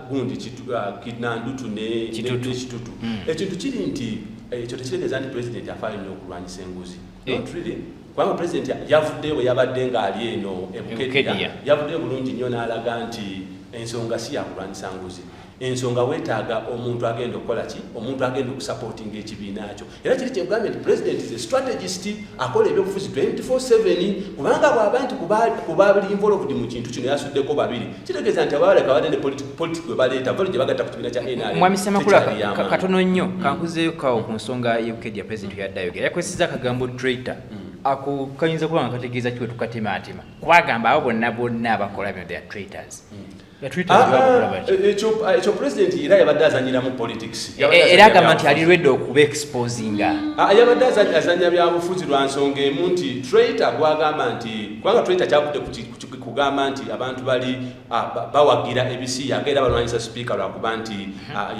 Speaker 4: gundi nandutu ne kitutu ekintu kiri nti ekyo tekitegeeza nti president afaayo nnyo okulwanyisa enguzi not really kubanga president yavuddeyo bwe yabadde ng'ali eno ebukedya yavuddeyo bulungi nnyo n'alaga nti ensonga si yakulwanyisa nguzi ensonga weetaaga omuntu agenda okukola ki omuntu agenda okusupportinga ekibiina kyo era kiri kyegambye nti president is a strategist akola ebyobufuzi 24/7 kubanga bw'aba nti kuba bali involved mu kintu kino yasuddeko babiri kitegeeza nti ababaleka badde ne politics we baleeta valo gye bagatta ku kibiina kya NRM
Speaker 1: Mwami Semakula katono nnyo kankuzeeyo kawo ku nsonga y'ebukedya president yaddayogera yakozesezza akagambo traitor ako kayinza kuba nga kategeeza kiwe tukatemaatema kubagamba abo bonna abakola bino they are traitors
Speaker 4: ekyo president era yabadde azanyira mu politics
Speaker 1: era agamba nti ali ready okuba exposinga
Speaker 4: yabadde azanya byabufuzi lwa nsonga emu nti traitor gwagamba nti kubanga traitor kyavudde kugamba nti abantu bali bawagira ebisiyaga era balwanyisa speaker lwakuba nti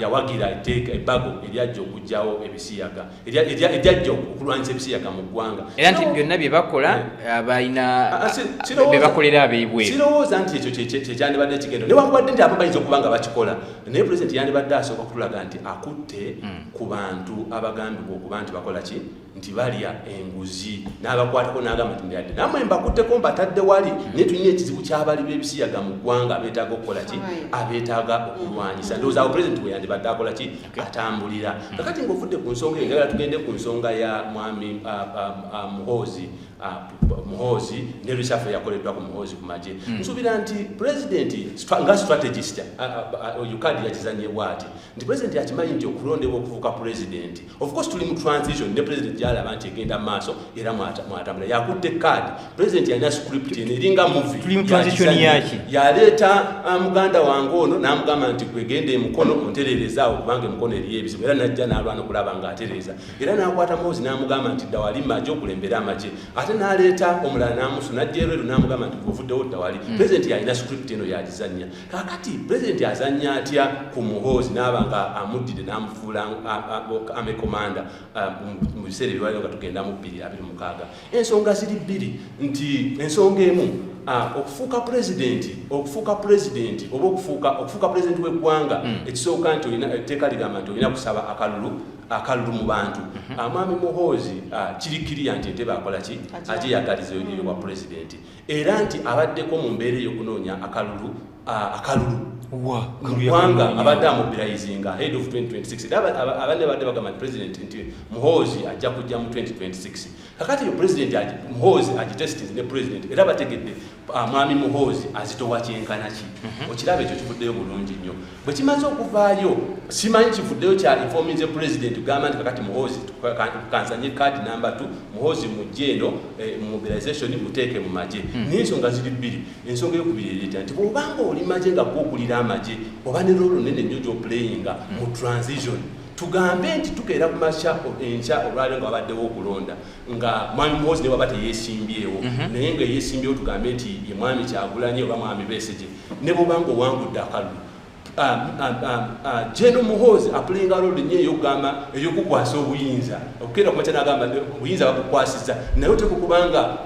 Speaker 4: yawagira ebbago eryajja okugjawo ebisiyaga eryajja okulwanyisa ebisiyaga mu ggwanga
Speaker 1: era nti byonna bye bakola balina bye bakolera abeebweru
Speaker 4: sirowooza nti ekyo kyekyandibadde ekigendo newankubadde nti abo bayinza okuba nga bakikola naye president yandibadde asooka kutulaga nti akutte ku bantu abagambibwa okuba nti bakola ki nti balya enguzi n'abakwatako n'agamba nti ndadde nammwe mbakutteko mbatadde wali naye tulina ekizibu ky'abali b'ebisiyaga mu ggwanga abeetaaga okukola ki abeetaaga okulwanyisa ndowooza awo president bwe yandibadde akola ki atambulira kakati ng'ofudde ku nsonga eyo njagala tugende ku nsonga ya mwami muhoozi ne reshuffle yakoleddwa ku muhoozi ku magye nsuubira nti president nga strategist ukadi yakizanye bwati nti president yakimanyi nti okulondebwa okufuuka president of course tuli mu transition ne president yalaba nti egenda maaso era mwatambula yakutte kadi president yalina script eringa movie
Speaker 1: tuli mu transition yaki
Speaker 4: yaleeta muganda wange ono n'amugamba nti kwegenda emukono ontererezaawo kubanga emukono eriyo ebizibu era najja n'alwana okulaba ng'atereza era n'akwata muhoozi n'amugamba nti dda wali magye okulembera amagye ate n'aleeta omulala n'amusu najja erweru n'amugamba nti gweovuddewo dda wali president yalina script eno yagizannya kakati president azannya atya ku muhoozi n'aba nga amuddide n'amufuula amekomanda mu biseera ebiwaliro nga tugenda mu 2026 ensonga ziri bbiri nti ensonga emu okufuuka president oba okufuuka president w'eggwanga ekisooka nti olina etteeka ligamba nti olina kusaba akalulu mu bantu. Mwami Muhoozi kirikiriya nti entebe akola ki agiyagaliza eyo bwa president era nti abaddeko mu mbeera ey'okunoonya akalulu Mwanga abadde amobilizinga ahead of 2026 abadde bagamba president nti Muhoozi ajja kujja mu 2026 kakati yo president Muhoozi agitestinze ne president era bategedde mwami Muhoozi azitowa kyenkana ki okiraba ekyo kivuddeyo bulungi nnyo bwe kimaze okuvaayo simanyi kivuddeyo kya informinze president gamba nti kakati Muhoozi kansanye card number 2 Muhoozi mujjeeno mobilization muteeke mu maje n'ensonga ziri bbiri ensonga y'okubiri ereeta nti bw'obanga oli maje nga gwokulira amaje oba ne rolo nene nnyo gy'oplayinga mu transition tugambe nti tukeera ku makya enkya olwaliro nga babaddewo okulonda nga mwami Muhoozi ne waba teyeesimbyewo naye nga yeesimbyewo tugambe nti ye mwami Kyagulanyi oba mwami Besigye ne bw'obanga owangudde akalulu Jeno Muhoozi apulinga rolo nnyo ey'okugamba ey'okukwasa obuyinza okukeera ku makya n'agamba obuyinza babukwasiza naye oteeka okubanga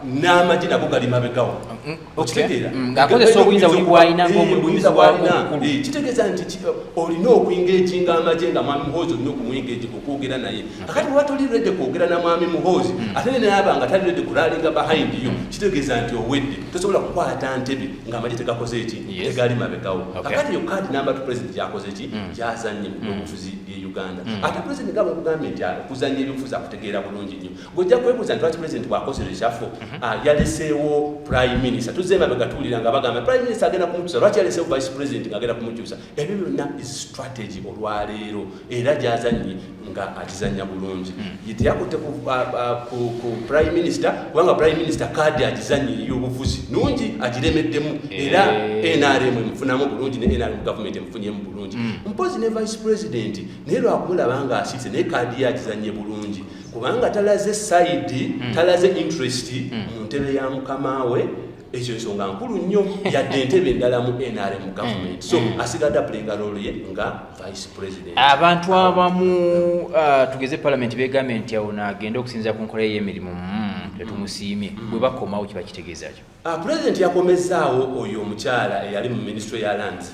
Speaker 4: n'amagi nago gali mabegawo okitegeera
Speaker 1: ng'akozesa obuyinza buli bw'alina ng'omubuyinza bw'akulu
Speaker 4: kitegeeza nti olina okuyingeejinga amaje nga mwami Muhoozi olina okumuyingeeji okwogera naye kakati bwe batoli redde kwogera na mwami Muhoozi ate ne nayabanga tali redde kulaalinga behind yo kitegeeza nti owedde tosobola kukwata ntebe ng'amaje tegakoze eki tegali mabegawo kakati yo kadi namba tu president yakoze eki yazanye mu bufuzi bye Uganda ate president gaba okugamba nti okuzanya ebyobufuzi akutegeera bulungi nnyo gojja kwebuuza nti lwaki president bw'akoze reshuffle yaleseewo prime minister tuzemba begatuulira nga bagamba prime minister agenda kumukyusa lwaki yaleseewo vice president ng'agenda kumukyusa ebyo byonna is strategy olwaleero era gyazanye nga agizanya bulungi yeteyakutte ku prime minister kubanga prime minister kadi agizanye ey'obufuzi nungi agiremeddemu era NRM emufunamu bulungi ne NRM government emufunyemu bulungi mpozi ne vice president naye lwakumulaba nga asiise naye kadi agizanye bulungi kubanga talaze side talaze interest mu ntebe ya mukama we ekyo nsonga nkulu nnyo yadde entebe endala mu NRM government so asigadde apulinga rolo ye nga vice president.
Speaker 1: Abantu abamu tugeze parliament begambye nti awo n'agenda okusinziira ku nkola y'emirimu tetumusiimye bwe bakomawo kiba kitegeeza kyo.
Speaker 4: President yakomezaawo oyo omukyala eyali mu ministry ya lands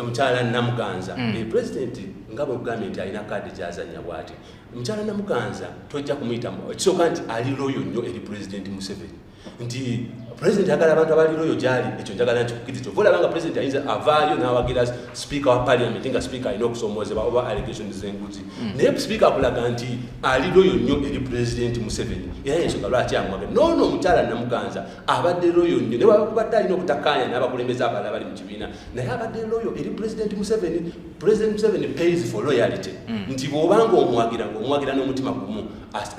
Speaker 4: mukyala Namuganza president nga bwe kugambye nti alina kadi gyazanya bw'ati mukyala Namuganza tojja kumuyita ekisooka nti ali loyo nnyo eri president Museveni nti president agala abantu abali loyo gyali ekyo njagala nkikukiriza oba olabanga president ayinza avaayo n'awagira speaker wa parliament nga speaker alina okusomoozebwa oba allegations z'enguzi naye speaker akulaga nti ali loyo nnyo eri president Museveni era ensonga lwaki amwaga noono omukyala Namuganza abadde loyo nnyo ne wabakubadde alina obutakkaanya n'abakulembeze abalala bali mu kibiina naye abadde loyo eri president Museveni. President Museveni pays for loyalty nti bw'obanga omwagira n'omutima gumu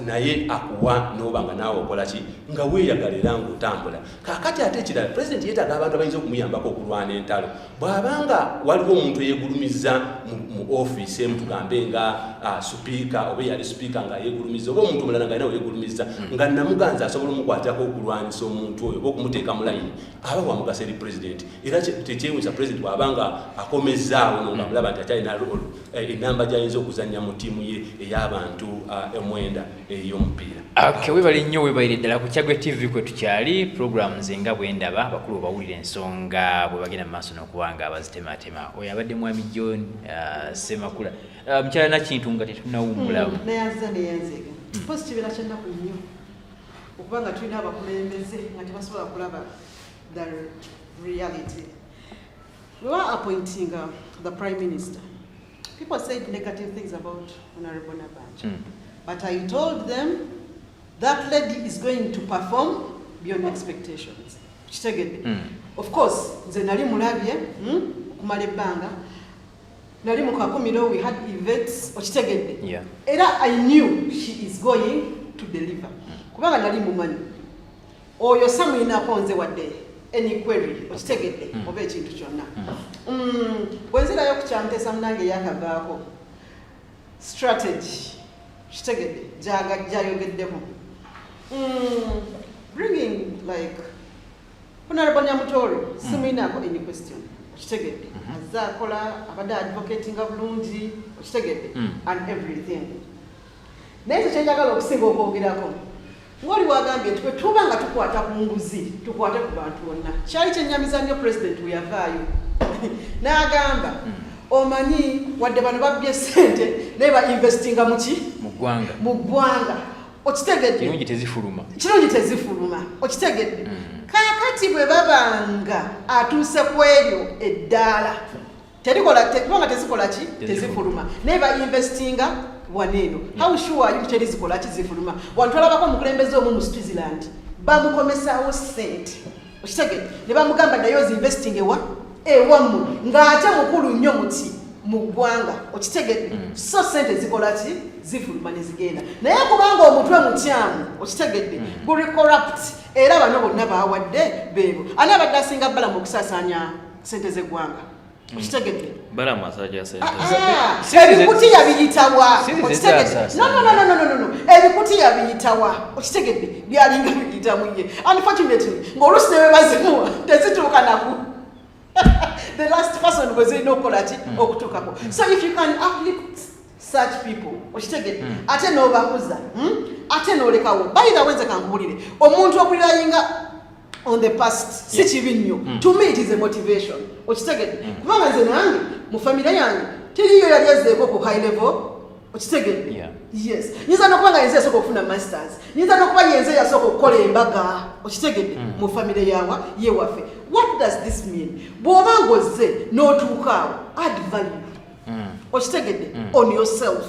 Speaker 4: naye akuwa n'obanga naawe okola ki nga weeyagalira ng'otambula kakati ate ekirala president yeetaaga abantu abayinza okumuyambako okulwana entalo bw'abanga waliwo omuntu eyeegulumiza mu office emu tugambe nga speaker oba yali speaker nga yeegulumiza oba omuntu omulala nga alina weyeegulumiza nga Namuganza asobola omukwatako okulwanisa omuntu oyo oba okumuteeka mu layini aba wamugasa eri president era tekyewuunyisa president bw'abanga akomezaawo n'ongamulaba nti akyalina enamba gy'ayinza okuzannya mu ttiimu ye ey'abantu emwenda ey'omupiira.
Speaker 1: Webale nnyo webaire ddala ku Kyaggwe TV kwe tukyali program Nze Nga Bwe Ndaba bakulu bawulira ensonga bwe bagenda mu maaso n'okuba nga abazitematema oyo abadde mwami John Semakula mukyala Nakintu nga tetunnawummulamu
Speaker 2: neyanzega mpozi kibeera kyennaku nnyo okuba nga tulina abakulembeze nga tebasobola kulaba the reality. We were appointing the Prime Minister. People said negative things about Honorable Nabaja. But I told them that lady is going to perform beyond expectations. Of course, nze nali mulabye kumala ebbanga nali mu kakumiro we had events okitegedde era I knew she is going to deliver kubanga nali mumanyi oyo samuyinako nze wadde any query okitegedde oba ekintu kyonna bwenzirayo kukyamutesa munange yakavaako strategy kitegedde gyayogeddemu bringing like Honorable Nyamutoore simuyinako any question okitegedde azze akola abadde advocatinga bulungi okitegedde and everything naye ekyo kyenjagala okusinga okwogerako ng'oli wagambye nti bwe tuba nga tukwata ku nguzi tukwate ku bantu bonna kyali kyennyamiza nnyo president we yavaayo n'agamba omanyi wadde bano babbye ssente naye bainvestinga mu ggwanga okitegedde kirungi tezifuluma okitegedde kaakati bwe babanga atuuse ku eryo eddaala kubanga tezikola ki tezifuluma naye bainvestinga waneeno how sure are you teri zikola ki zifuluma wantu alabako omukulembeze omu mu Switzerland bamukomesawo ssente okitegedde ne bamugamba naye ozinvesting ewammwe ng'ate mukulu nnyo muti mu ggwanga okitegedde so ssente zikola ki zifuluma ne zigenda naye kubanga omutwe mutyamu okitegedde guli corrupt era bano bonna bawadde beebo ani abadde asinga Balaam mu kusaasaanya ssente z'eggwanga okitegedde
Speaker 3: Balaam asajja ssente
Speaker 2: ebikuti yabiyitawa okitegedde no ebikuti yabiyitawa okitegedde byalinga biyitamu ye unfortunately ng'oluusi ne bebazimuwa tezituuka naku the last person was in Okolati okutukako. So if you can uplift such people, okitegedde ate n'obakuza ate n'olekawo by the way nze kankubulire omuntu okulirayinga on the past si kibi nnyo to me it is a motivation okitegedde kubanga nze nange mu famire yange tiriyo yali ezeeko ku high level okitegedde yes nyinza n'okuba nga yenze yasooka okufuna masters nyinza n'okuba yenze yasooka okukola embaga okitegedde mu famire ye waffe. What does this mean? Bw'oba ng'ozze n'otuuka awo add value okitegedde on yourself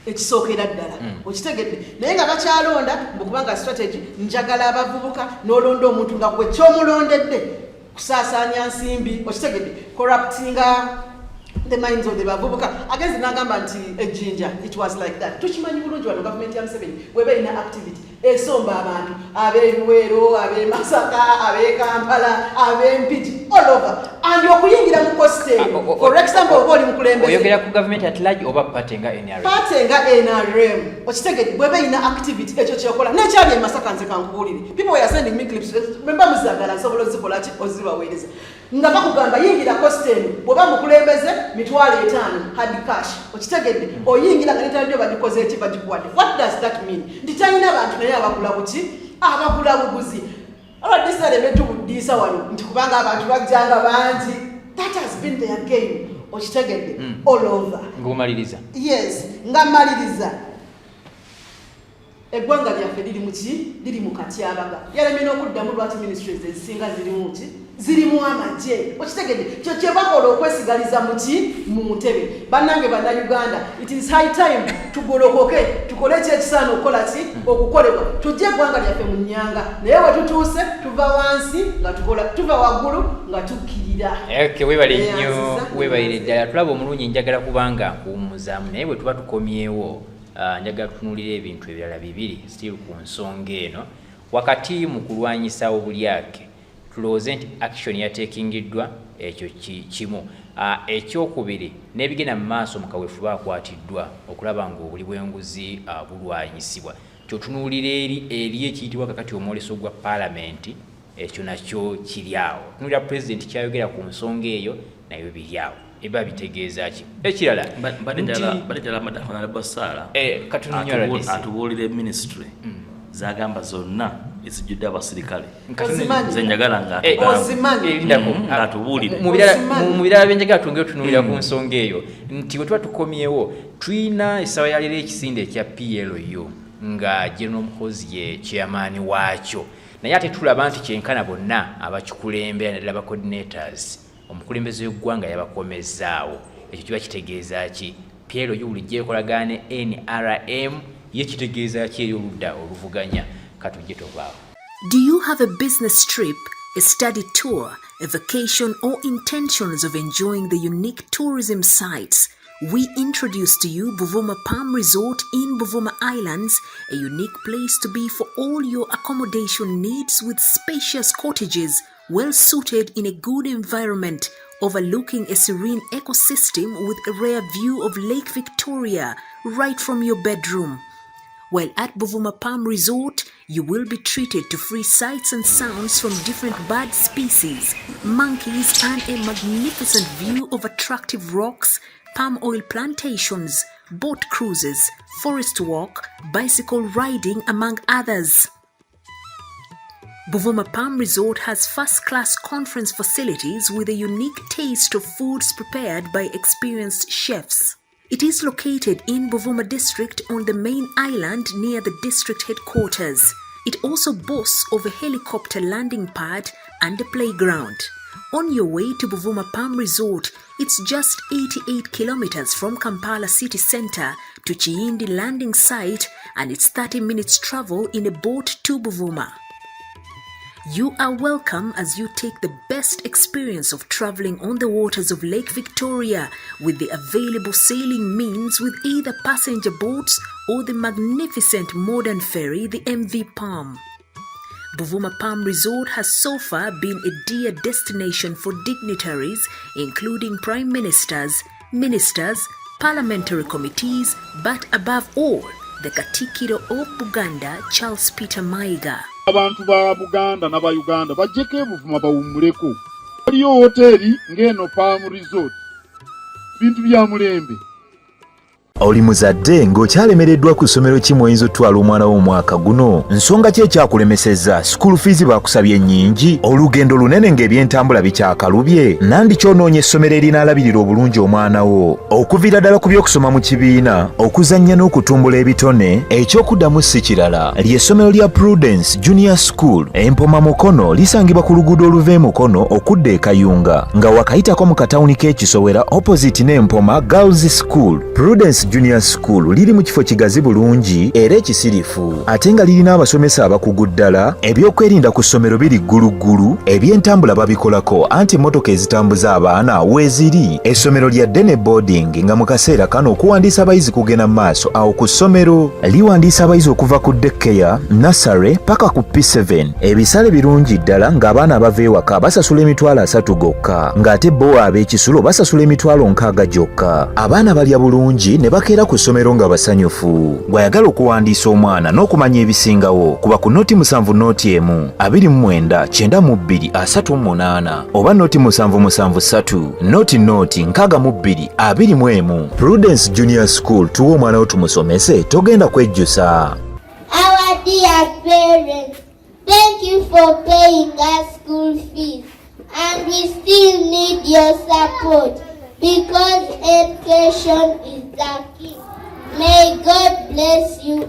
Speaker 2: ekisookera ddala okitegedde naye nga bakyalonda mbukubanga strategy njagala abavubuka n'olonda omuntu nga gwe ky'omulondedde kusaasaanya nsimbi okitegedde corruptinga the minds of the bavubuka against nagamba nti ejjinja it was like that tukimanyi bulungi wano government ya Museveni weba ina activity esomba abantu ab'ebiwero ab'emasaka ab'ekampala ab'empigi all over and okuyingira mu coastal for example oba oli mukulembeze
Speaker 1: oyogera ku government at large oba patenga
Speaker 2: NRM okitegedde bweba ina activity ekyo kyokola nekyali emasaka nze kankubulire people were sending me clips memba muzagala nsobola ozikola ki ozibaweereza nga bakugamba yingira coastal bweba mukulembeze mitwalo 5 hard cash okitegedde oyingira nga netandyo bagikoze eki bagikuwadde. What does that mean? Nditalina abantu naye abagula buki abagula buguzi abadisale betubuddiisa wano nti kubanga abantu bajjanga bangi that has been their game okitegedde all over
Speaker 1: ng'omaliriza
Speaker 2: yes nga maliriza eggwanga lyaffe liri mu katyabaga yalemye n'okuddamu lwaki ministries ezisinga zirimu amagye okitegedde kyo kyebakola okwesigaliza mu ntebe bannange Uganda it is high time tugolokoke tukole ekyekisaana okukola ki okukolebwa tujje eggwanga lyaffe mu nnyanga naye we tutuuse tuva wansi nga tuva waggulu nga tukkirira
Speaker 1: webale nnyo webalire ddala tulaba omulungi njagala kubanga nkuwummuzaamu naye bwe tuba tukomyewo njagala tutunuulira ebintu ebirala bibiri still ku nsonga eno wakati mu kulwanyisa obulyake tulowooze nti action yateekingiddwa ekyo kimu ekyokubiri n'ebigenda mu maaso mu kaweefube akwatiddwa okulaba ng'obuli bw'enguzi bulwanyisibwa kyotunuulira eri ekiyitibwa kakati omwoleso gwa paalamenti ekyo nakyo kiri awo tunuulira pulezidenti kyayogera ku nsonga eyo nayo biri awo eba bitegeeza ki ekirala
Speaker 3: badejala honorable Sara atubuulire ministry zagamba zonna ezijjudde abasirikale nze njagala ng'atubuulire
Speaker 1: mu birala byenjagala twongere tunuulira ku nsonga eyo nti bwe tuba tukomyewo tulina essaawa ya leero ekisinde ekya PLU nga General Mukozi ye chairman waakyo naye ate tulaba nti kyenkana bonna abakikulembera naddala ba coordinators omukulembeze w'eggwanga yabakomezaawo ekyo kiba kitegeeza ki PLU bulijjo ekolagana ne NRM ye kitegeeza ki eri oludda oluvuganya katujje tovaawo.
Speaker 5: Do you have a business trip, a study tour, a vacation, or intentions of enjoying the unique tourism sites? We introduce to you Buvuma Palm Resort in Buvuma Islands, a unique place to be for all your accommodation needs with spacious cottages, well suited in a good environment, overlooking a serene ecosystem with a rare view of Lake Victoria right from your bedroom. While at Buvuma Palm Resort, you will be treated to free sights and sounds from different bird species, monkeys, and a magnificent view of attractive rocks, palm oil plantations, boat cruises, forest walk, bicycle riding, among others. Buvuma Palm Resort has first-class conference facilities with a unique taste of foods prepared by experienced chefs. It is located in Buvuma district on the main island near the district headquarters. It also boasts of a helicopter landing pad and a playground. On your way to Buvuma Palm Resort, it's just 88 kilometers from Kampala city center to Chiyindi landing site, and it's 30 minutes travel in a boat to Buvuma. You are welcome as you take the best experience of traveling on the waters of Lake Victoria with the available sailing means with either passenger boats or the magnificent modern ferry, the MV Palm. Buvuma Palm Resort has so far been a dear destination for dignitaries, including prime ministers, ministers, parliamentary committees, but above all, the Katikiro of Buganda, Charles Peter Mayiga.
Speaker 6: Abantu ba Buganda na ba Uganda bajjeko Buvuma bawummuleko. Waliyo hoteri ng'eno Palm Resort. Bintu bya mulembe.
Speaker 7: Oli muzadde ng'okyalemereddwa ku ssomero ki mw'oyinza otwala omwana w'omwaka guno? Nsonga ki ekyakulemesezza? School fees baakusabye nnyingi? Olugendo lunene ng'ebyentambula bikyakalubye? Nandi ky'onoonya essomero erinaalabirira obulungi omwana wo? Okuviira ddala ku by'okusoma mu kibiina, okuzannya n'okutumbula ebitone, ekyokuddamu si kirala. Ly'essomero lya Prudence Junior School, Empoma Mukono, lisangibwa ku luguudo oluva e Mukono okudda e Kayunga, nga wakayitako mu katawuni k'Ekisowera opposite n'Empoma Girls School. Prudence Junior School liri mu kifo kigazi bulungi era ekisirifu, ate nga lirina abasomesa abakugu ddala, ebyokwerinda ku ssomero biri gguluggulu, ebyentambula babikolako anti emmotoka ezitambuza abaana weeziri. Essomero lya ddene boarding nga mu kaseera kano okuwandiisa abayizi kugenda mu maaso awo ku ssomero. Liwandiisa abayizi okuva ku daycare, nursery paka ku P7. Ebisale birungi ddala ng'abaana abava ewaka basasula emitwalo 3 gokka, ng'ate bo ab'ekisulo basasula emitwalo 6 gyokka. Abaana balya bulungi ne bakeera ku ssomero nga basanyufu. Bw'ayagala okuwandiisa omwana n'okumanya ebisingawo, kuba ku noti 7 noti 1 29 92 38 oba noti 773 noti 62 21. Prudence Junior School, tuwa omwana wo tumusomese, togenda kwejjusa.
Speaker 8: Our dear parents, thank you for paying us school fees, and we still need your support because education is the key. May God bless you